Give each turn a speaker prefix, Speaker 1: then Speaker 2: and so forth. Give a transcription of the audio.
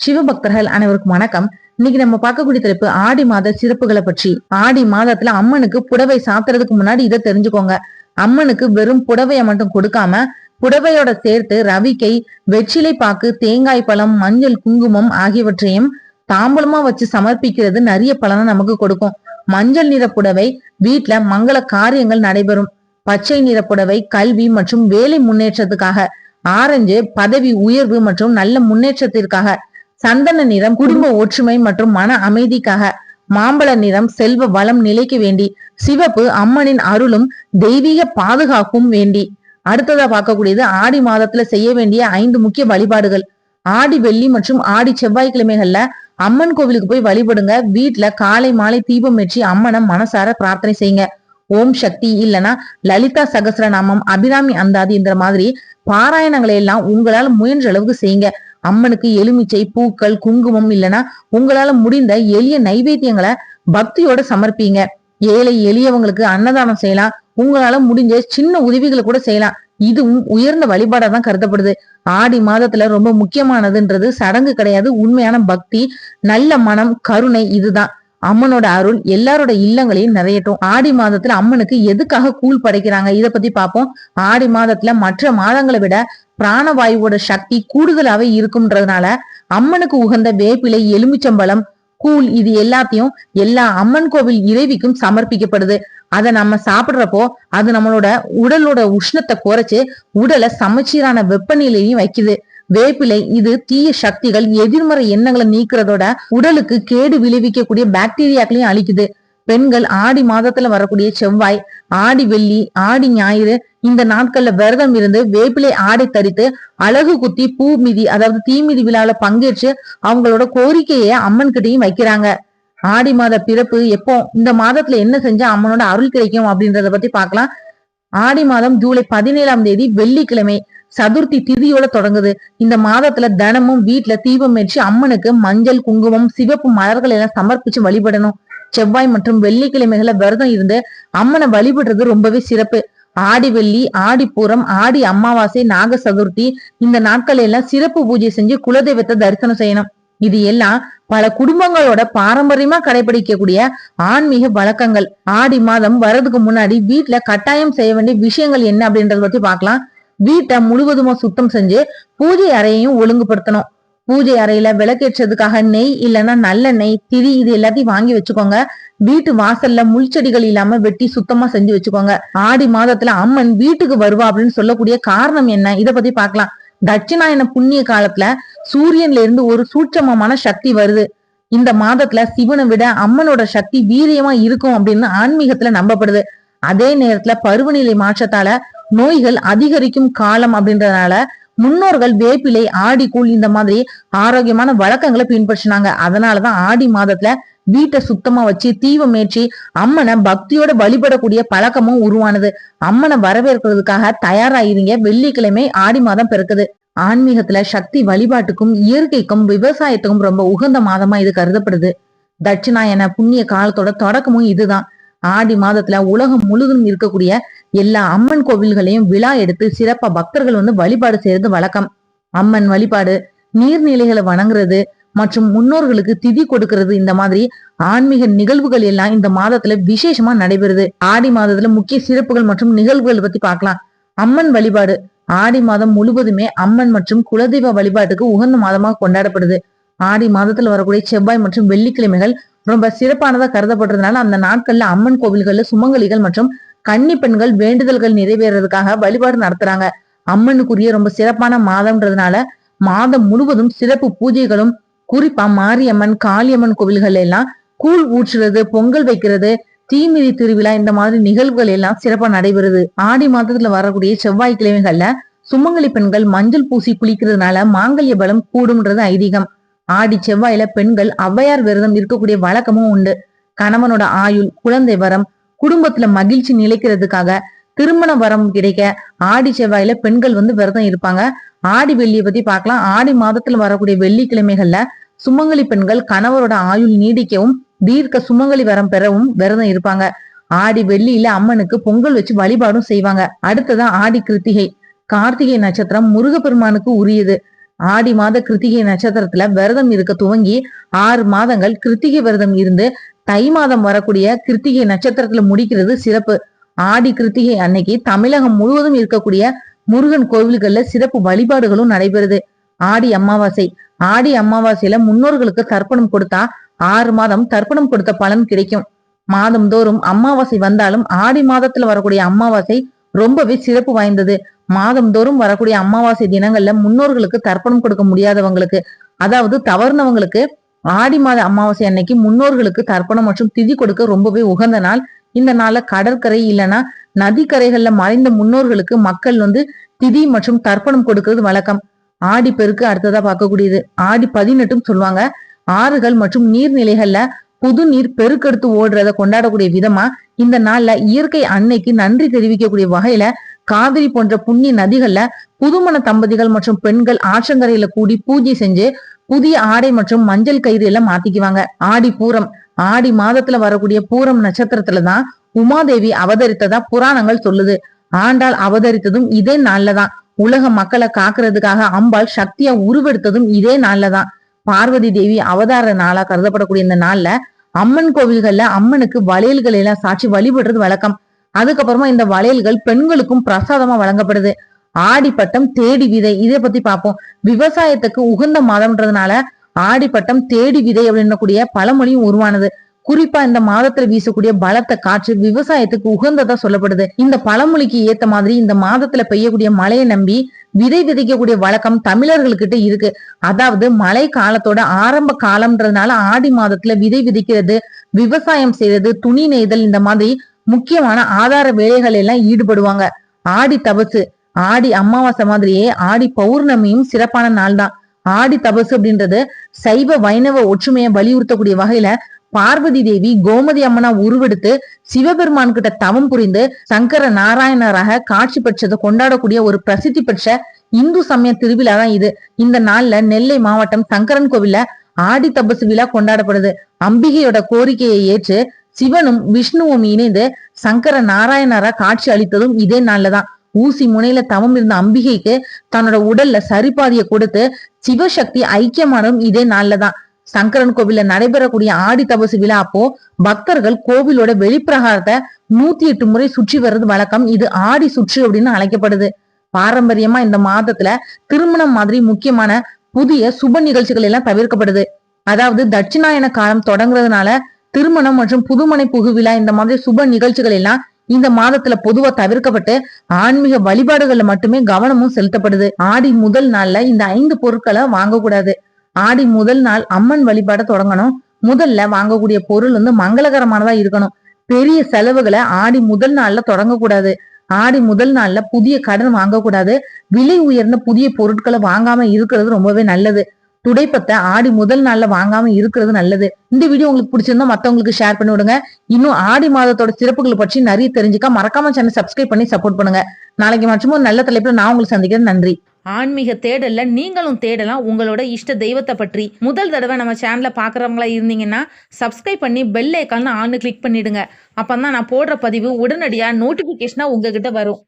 Speaker 1: சிவபக்தர்கள் அனைவருக்கும் வணக்கம். இன்னைக்கு நம்ம பார்க்கக்கூடிய தலைப்பு ஆடி மாத சிறப்புகளை பற்றி. ஆடி மாதத்துல அம்மனுக்கு புடவை சாத்துறதுக்கு முன்னாடி இதை தெரிஞ்சுக்கோங்க. அம்மனுக்கு வெறும் புடவைய மட்டும் கொடுக்காம புடவையோட சேர்த்து ரவிக்கை, வெற்றிலை பாக்கு, தேங்காய் பழம், மஞ்சள், குங்குமம் ஆகியவற்றையும் தாம்பூலமா வச்சு சமர்ப்பிக்கிறது நிறைய பலனை நமக்கு கொடுக்கும். மஞ்சள் நிற புடவை வீட்டுல மங்கள காரியங்கள் நடைபெறும். பச்சை நிற புடவை கல்வி மற்றும் வேலை முன்னேற்றத்துக்காக. ஆரஞ்சு பதவி உயர்வு மற்றும் நல்ல முன்னேற்றத்திற்காக. சந்தன நிறம் குடும்ப ஒற்றுமை மற்றும் மன அமைதிக்காக. மாம்பழ நிறம் செல்வ வளம் நிலைக்கு வேண்டி. சிவப்பு அம்மனின் அருளும் தெய்வீக பாதுகாப்பும் வேண்டி. அடுத்ததா பார்க்கக்கூடியது ஆடி மாதத்துல செய்ய வேண்டிய 5 முக்கிய வழிபாடுகள். ஆடி வெள்ளி மற்றும் ஆடி செவ்வாய்க்கிழமைகள்ல அம்மன் கோவிலுக்கு போய் வழிபடுங்க. வீட்டுல காலை மாலை தீபம் ஏற்றி அம்மனை மனசார பிரார்த்தனை செய்யுங்க. ஓம் சக்தி இல்லனா லலிதா சகஸ்ரநாமம், அபிராமி அந்தாதி இந்த மாதிரி பாராயணங்களை எல்லாம் உங்களால முயன்ற அளவுக்கு செய்யுங்க. அம்மனுக்கு எலுமிச்சை, பூக்கள், குங்குமம் இல்லனா உங்களால முடிந்த எளிய நைவேத்தியங்களை பக்தியோட சமர்ப்பீங்க. ஏழை எளியவங்களுக்கு அன்னதானம் செய்யலாம். உங்களால முடிஞ்ச சின்ன உதவிகளை கூட செய்யலாம். இதுவும் உயர்ந்த வழிபாடா தான் கருதப்படுது. ஆடி மாதத்துல ரொம்ப முக்கியமானதுன்றது சடங்கு கிடையாது, உண்மையான பக்தி, நல்ல மனம், கருணை. இதுதான் அம்மனோட அருள் எல்லாரோட இல்லங்களையும் நிறையட்டும். ஆடி மாதத்துல அம்மனுக்கு எதுக்காக கூழ் படைக்கிறாங்க இத பத்தி பார்ப்போம். ஆடி மாதத்துல மற்ற மாதங்களை விட பிராணவாயுவோட சக்தி கூடுதலாவே இருக்கும்ன்றதுனால அம்மனுக்கு உகந்த வேப்பிலை, எலுமிச்சம்பழம், கூழ் இது எல்லாத்தையும் எல்லா அம்மன் கோவில் இறைவிக்கும் சமர்ப்பிக்கப்படுது. அதை நம்ம சாப்பிடுறப்போ அது நம்மளோட உடலோட உஷ்ணத்தை குறைச்சு உடலை சமச்சீரான வெப்பநிலையும் வைக்குது. வேப்பிலை இது தீய சக்திகள், எதிர்மறை எண்ணங்களை நீக்கிறதோட உடலுக்கு கேடு விளைவிக்கக்கூடிய பாக்டீரியாக்களையும் அழிக்குது. பெண்கள் ஆடி மாதத்துல வரக்கூடிய செவ்வாய், ஆடி வெள்ளி, ஆடி ஞாயிறு இந்த நாட்கள்ல விரதம் இருந்து வேப்பிலை ஆடை தரித்து அழகு குத்தி பூ மிதி அதாவது தீமிதி விழாவில பங்கேற்று அவங்களோட கோரிக்கையை அம்மன் கிட்டையும் வைக்கிறாங்க. ஆடி மாத பிறப்பு எப்போ, இந்த மாதத்துல என்ன செஞ்சா அம்மனோட அருள் கிடைக்கும் அப்படின்றத பத்தி பார்க்கலாம். ஆடி மாதம் ஜூலை 17ஆம் தேதி வெள்ளிக்கிழமை சதுர்த்தி திதியோட தொடங்குது. இந்த மாதத்துல தினமும் வீட்டுல தீபம் ஏற்றி அம்மனுக்கு மஞ்சள், குங்குமம், சிவப்பு மலர்கள் எல்லாம் சமர்ப்பிச்சு வழிபடணும். செவ்வாய் மற்றும் வெள்ளிக்கிழமைகளை விரதம் இருந்து அம்மனை வழிபடுறது ரொம்பவே சிறப்பு. ஆடி வெள்ளி, ஆடி பூரம், ஆடி அமாவாசை, நாக சதுர்த்தி இந்த நாட்கள் எல்லாம் சிறப்பு பூஜை செஞ்சு குலதெய்வத்தை தரிசனம் செய்யணும். இது எல்லாம் பல குடும்பங்களோட பாரம்பரியமா கடைபிடிக்கக்கூடிய ஆன்மீக வழக்கங்கள். ஆடி மாதம் வர்றதுக்கு முன்னாடி வீட்டுல கட்டாயம் செய்ய வேண்டிய விஷயங்கள் என்ன அப்படின்றத பத்தி பார்க்கலாம். வீட்டை முழுவதுமா சுத்தம் செஞ்சு பூஜை அறையையும் ஒழுங்குபடுத்தணும். பூஜை அறையில விளக்கேற்றதுக்காக நெய் இல்லைன்னா நல்ல நெய், திரி இது எல்லாத்தையும் வாங்கி வச்சுக்கோங்க. வீட்டு வாசல்ல முள்செடிகள் இல்லாம வெட்டி சுத்தமா செஞ்சு வச்சுக்கோங்க. ஆடி மாதத்துல அம்மன் வீட்டுக்கு வருவா அப்படின்னு சொல்லக்கூடிய காரணம் என்ன இத பத்தி பார்க்கலாம். தட்சிணாயன புண்ணிய காலத்துல சூரியன்ல இருந்து ஒரு சூட்சமமான சக்தி வருது. இந்த மாதத்துல சிவனை விட அம்மனோட சக்தி வீரியமா இருக்கும் அப்படின்னு ஆன்மீகத்துல நம்பப்படுது. அதே நேரத்துல பருவநிலை மாற்றத்தால நோய்கள் அதிகரிக்கும் காலம் அப்படின்றதுனால முன்னோர்கள் வேப்பிலை, ஆடி கூழ் இந்த மாதிரி ஆரோக்கியமான வழக்கங்களை பின்பற்றினாங்க. அதனாலதான் ஆடி மாதத்துல வீட்டை சுத்தமா வச்சு தீபம் ஏற்றி அம்மனை பக்தியோட வழிபடக்கூடிய பழக்கமும் உருவானது. அம்மனை வரவேற்கிறதுக்காக தயாராயிருங்க. வெள்ளிக்கிழமை ஆடி மாதம் பிறக்குது. ஆன்மீகத்துல சக்தி வழிபாட்டுக்கும் இயற்கைக்கும் விவசாயத்துக்கும் ரொம்ப உகந்த மாதமா இது கருதப்படுது. தட்சிணாயன புண்ணிய காலத்தோட தொடக்கமும் இதுதான். ஆடி மாதத்துல உலகம் முழுவதும் இருக்கக்கூடிய எல்லா அம்மன் கோவில்களையும் விழா எடுத்து சிறப்பா பக்தர்கள் வழிபாடு செய்யறது வழக்கம். அம்மன் வழிபாடு, நீர்நிலைகளை வணங்குறது மற்றும் முன்னோர்களுக்கு திதி கொடுக்கறது இந்த மாதிரி ஆன்மீக நிகழ்வுகள் எல்லாம் இந்த மாதத்துல விசேஷமா நடைபெறுது. ஆடி மாதத்துல முக்கிய சிறப்புகள் மற்றும் நிகழ்வுகள் பத்தி பார்க்கலாம். அம்மன் வழிபாடு ஆடி மாதம் முழுவதுமே அம்மன் மற்றும் குலதெய்வ வழிபாட்டுக்கு உகந்த மாதமாக கொண்டாடப்படுது. ஆடி மாதத்துல வரக்கூடிய செவ்வாய் மற்றும் வெள்ளிக்கிழமைகள் ரொம்ப சிறப்பானதா கருதப்படுறதுனால அந்த நாட்கள்ல அம்மன் கோவில்கள்ல சுமங்கலிகள் மற்றும் கன்னி பெண்கள் வேண்டுதல்கள் நிறைவேறதுக்காக வழிபாடு நடத்துறாங்க. அம்மனுக்குரிய ரொம்ப சிறப்பான மாதம்ன்றதுனால மாதம் முழுவதும் சிறப்பு பூஜைகளும், குறிப்பா மாரியம்மன், காளியம்மன் கோவில்கள் எல்லாம் கூழ் ஊற்றுறது, பொங்கல் வைக்கிறது, தீமிதி திருவிழா இந்த மாதிரி நிகழ்வுகள் எல்லாம் சிறப்பா நடைபெறுது. ஆடி மாதத்துல வரக்கூடிய செவ்வாய்க்கிழமைகள்ல சுமங்கலி பெண்கள் மஞ்சள் பூசி குளிக்கிறதுனால மாங்கல்ய பலம் கூடும்ன்றது ஐதீகம். ஆடி செவ்வாயில பெண்கள் ஔவையார் விரதம் இருக்கக்கூடிய வழக்கமும் உண்டு. கணவனோட ஆயுள், குழந்தை வரம், குடும்பத்துல மகிழ்ச்சி நிலைக்கிறதுக்காக, திருமண வரம் கிடைக்க ஆடி செவ்வாயில பெண்கள் விரதம் இருப்பாங்க. ஆடி வெள்ளியை பத்தி பார்க்கலாம். ஆடி மாதத்துல வரக்கூடிய வெள்ளிக்கிழமைகள்ல சுமங்கலி பெண்கள் கணவரோட ஆயுள் நீடிக்கவும் தீர்க்க சுமங்கலி வரம் பெறவும் விரதம் இருப்பாங்க. ஆடி வெள்ளியில அம்மனுக்கு பொங்கல் வச்சு வழிபாடும் செய்வாங்க. அடுத்ததான் ஆடி கிருத்திகை. கார்த்திகை நட்சத்திரம் முருகப்பெருமானுக்கு உரியது. ஆடி மாத கிருத்திகை நட்சத்திரத்துல விரதம் இருக்க துவங்கி 6 மாதங்கள் கிருத்திகை விரதம் இருந்து தை மாதம் வரக்கூடிய கிருத்திகை நட்சத்திரத்துல முடிக்கிறது சிறப்பு. ஆடி கிருத்திகை அன்னைக்கு தமிழகம் முழுவதும் இருக்கக்கூடிய முருகன் கோவில்கள்ல சிறப்பு வழிபாடுகளும் நடைபெறுது. ஆடி அமாவாசை. ஆடி அமாவாசையில முன்னோர்களுக்கு தர்ப்பணம் கொடுத்தா 6 மாதம் தர்ப்பணம் கொடுத்த பலன் கிடைக்கும். மாதம் தோறும் அமாவாசை வந்தாலும் ஆடி மாதத்துல வரக்கூடிய அமாவாசை ரொம்பவே சிறப்பு வாய்ந்தது. மாதம் தோறும் வரக்கூடிய அமாவாசை தினங்கள்ல முன்னோர்களுக்கு தர்ப்பணம் கொடுக்க முடியாதவங்களுக்கு, அதாவது தவறுனவங்களுக்கு ஆடி மாத அமாவாசை அன்னைக்கு முன்னோர்களுக்கு தர்ப்பணம் மற்றும் திதி கொடுக்க ரொம்பவே உகந்த நாள். இந்த நாள்ல கடற்கரை இல்லைன்னா நதிக்கரைகள்ல மறைந்த முன்னோர்களுக்கு மக்கள் திதி மற்றும் தர்ப்பணம் கொடுக்கிறது வழக்கம். ஆடி பெருக்கு அடுத்ததா பார்க்கக்கூடியது. ஆடி 18 சொல்லுவாங்க. ஆறுகள் மற்றும் நீர்நிலைகள்ல புது நீர் பெருக்கெடுத்து ஓடுறத கொண்டாடக்கூடிய விதமா இந்த நாள்ல இயற்கை அன்னைக்கு நன்றி தெரிவிக்கக்கூடிய வகையில காவிரி போன்ற புண்ணிய நதிகள்ல புதுமண தம்பதிகள் மற்றும் பெண்கள் ஆற்றங்கரையில கூடி பூஜை செஞ்சு புதிய ஆடை மற்றும் மஞ்சள் கயிறு எல்லாம் மாத்திக்குவாங்க. ஆடி பூரம். ஆடி மாதத்துல வரக்கூடிய பூரம் நட்சத்திரத்துலதான் உமாதேவி அவதரித்ததா புராணங்கள் சொல்லுது. ஆண்டாள் அவதரித்ததும் இதே நாள்லதான். உலக மக்களை காக்குறதுக்காக அம்பாள் சக்தியா உருவெடுத்ததும் இதே நாள்லதான். பார்வதி தேவி அவதார நாளா கருதப்படக்கூடிய இந்த நாள்ல அம்மன் கோவில்கள்ல அம்மனுக்கு வளையல்கள் எல்லாம் சாட்சி வழிபடுறது வழக்கம். அதுக்கப்புறமா இந்த வளையல்கள் பெண்களுக்கும் பிரசாதமா வழங்கப்படுது. ஆடிப்பட்டம் தேடி விதை, இதை பத்தி பார்ப்போம். விவசாயத்துக்கு உகந்த மாதம்ன்றதுனால ஆடிப்பட்டம் தேடி விதை அப்படின்னக்கூடிய பழமொழியும் உருவானது. குறிப்பா இந்த மாதத்துல வீசக்கூடிய பலத்த காற்று விவசாயத்துக்கு உகந்ததா சொல்லப்படுது. இந்த பழமொழிக்கு ஏத்த மாதிரி இந்த மாதத்துல பெய்யக்கூடிய மழையை நம்பி விதை விதைக்கக்கூடிய வழக்கம் தமிழர்கள்கிட்ட இருக்கு. அதாவது மழை காலத்தோட ஆரம்ப காலம்ன்றதுனால ஆடி மாதத்துல விதை விதைக்கிறது, விவசாயம் செய்யறது, துணி நெய்தல், இந்த மாதிரி முக்கியமான ஆதார வேலைகள் எல்லாம் ஈடுபடுவாங்க. ஆடி தபசு. ஆடி அமாவாசை மாதிரியே ஆடி பௌர்ணமியும் சிறப்பான நாள் தான். ஆடி தபசு அப்படின்றது சைவ வைணவ ஒற்றுமையை வலியுறுத்தக்கூடிய வகையில பார்வதி தேவி கோமதி அம்மனா உருவெடுத்து சிவபெருமான் கிட்ட தவம் புரிந்து சங்கர நாராயணராக காட்சி பெற்றதை கொண்டாடக்கூடிய ஒரு பிரசித்தி பெற்ற இந்து சமய திருவிழா தான் இது. இந்த நாள்ல நெல்லை மாவட்டம் சங்கரன் கோவில்ல ஆடி தபசு விழா கொண்டாடப்படுது. அம்பிகையோட கோரிக்கையை ஏற்று சிவனும் விஷ்ணுவும் இணைந்து சங்கர நாராயணரா காட்சி அளித்ததும் இதே நாள்லதான். ஊசி முனையில தவம் இருந்த அம்பிகைக்கு தன்னோட உடல்ல சரிபாதியை கொடுத்து சிவசக்தி ஐக்கியமானதும் இதே நாள்லதான். சங்கரன் கோவில்ல நடைபெறக்கூடிய ஆடி தபசு விழா அப்போ பக்தர்கள் கோவிலோட வெளிப்பிரகாரத்தை 108 முறை சுற்றி வர்றது வழக்கம். இது ஆடி சுற்று அப்படின்னு அழைக்கப்படுது. பாரம்பரியமா இந்த மாதத்துல திருமணம் மாதிரி முக்கியமான புதிய சுப நிகழ்ச்சிகள் எல்லாம் தவிர்க்கப்படுது. அதாவது தட்சிணாயன காலம் தொடங்குறதுனால திருமணம் மற்றும் புதுமனை புகு விழா இந்த மாதிரி சுப நிகழ்ச்சிகள் எல்லாம் இந்த மாதத்துல பொதுவா தவிர்க்கப்பட்டு ஆன்மீக வழிபாடுகள்ல மட்டுமே கவனமும் செலுத்தப்படுது. ஆடி முதல் நாள்ல இந்த 5 பொருட்களை வாங்கக்கூடாது. ஆடி முதல் நாள் அம்மன் வழிபாட தொடங்கணும். முதல்ல வாங்கக்கூடிய பொருள் மங்களகரமானதா இருக்கணும். பெரிய செலவுகளை ஆடி முதல் நாள்ல தொடங்கக்கூடாது. ஆடி முதல் நாள்ல புதிய கடன் வாங்கக்கூடாது. விலை உயர்ந்த புதிய பொருட்களை வாங்காம இருக்கிறது ரொம்பவே நல்லது. துடைப்பத்தை ஆடி முதல் நாள்ல வாங்காம இருக்கிறது நல்லது. இந்த வீடியோ உங்களுக்கு பிடிச்சிருந்தா மத்தவங்களுக்கு ஷேர் பண்ணி விடுங்க. இன்னும் ஆடி மாதத்தோட சிறப்புகளை பற்றி நிறைய தெரிஞ்சுக்க மறக்காம சேனல் சப்ஸ்கிரைப் பண்ணி சப்போர்ட் பண்ணுங்க. நாளைக்கு மற்றும் ஒரு நல்ல தலைப்புல நான் உங்களுக்கு சந்திக்கிறேன். நன்றி.
Speaker 2: ஆன்மீக தேடல்ல நீங்களும் தேடலாம் உங்களோட இஷ்ட தெய்வத்தை பற்றி. முதல் தடவை நம்ம சேனலை பார்க்குறவங்களா இருந்தீங்கன்னா சப்ஸ்கிரைப் பண்ணி பெல் ஐக்கான் ஆன்னு கிளிக் பண்ணிடுங்க. அப்பதான் நான் போடுற பதிவு உடனடியாக நோட்டிஃபிகேஷனா உங்ககிட்ட வரும்.